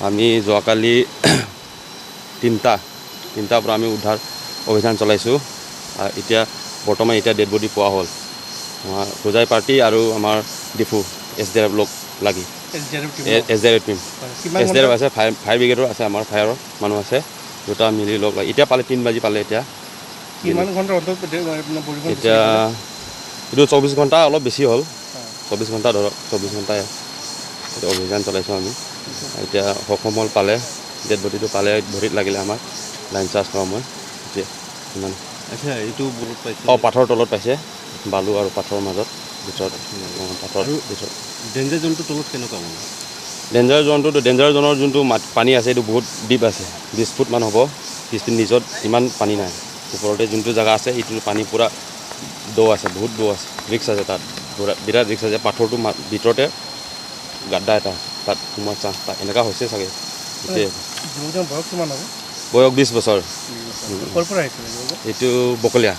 আমি যোৱাকালি তিনিটাৰ পৰা আমি উদ্ধাৰ অভিযান চলাইছোঁ। এতিয়া বৰ্তমান ডেড বডি পোৱা হ'ল। আমাৰ হোজাই পাৰ্টি আৰু আমাৰ ডিফু SDRF লগ লাগি SDRF টিম আছে, ফায়াৰ ব্ৰিগেডৰ আছে, আমাৰ ফায়াৰৰ মানুহ আছে, দুটা মিলি লগ লাগি এতিয়া পালে 3 বাজি পালে। এতিয়া এতিয়া এইটো 24 ঘণ্টা অলপ বেছি হ'ল, 24 ঘণ্টা ধৰক 24 ঘণ্টাই এতিয়া অভিযান চলাইছোঁ আমি। এতিয়া সসমল পালে, ডেড বডিটো পালে ভৰিত লাগিলে আমাক লাইন চাৰ্জ কৰা মই এতিয়া ইমান। আচ্ছা, এইটো বলত পাইছে? পাথৰৰ তলত পাইছে, বালু আৰু পাথৰৰ মাজত ভিতৰত পাথৰ ভিতৰত। ডেঞ্জাৰ জোনটো তলত কেনেকুৱা মানে? ডেঞ্জাৰ জোনৰ যোনটো পানী আছে এইটো বহুত ডিপ আছে, 20 ফুট মান হ'ব। পিছপিন নিজত ইমান পানী নাই, ওপৰতে যোনটো জেগা আছে এইটো পানী পূৰা দ আছে, বহুত দ আছে, ৰিক্স আছে তাত, বিৰাট ৰিক্স আছে। পাথৰটো ভিতৰতে গাড্ডা এটা, তাত সোমোৱা চান্স তাত এনেকুৱা হৈছে চাগে। বয়স 20 বছৰ। এইটো বকলীয়া।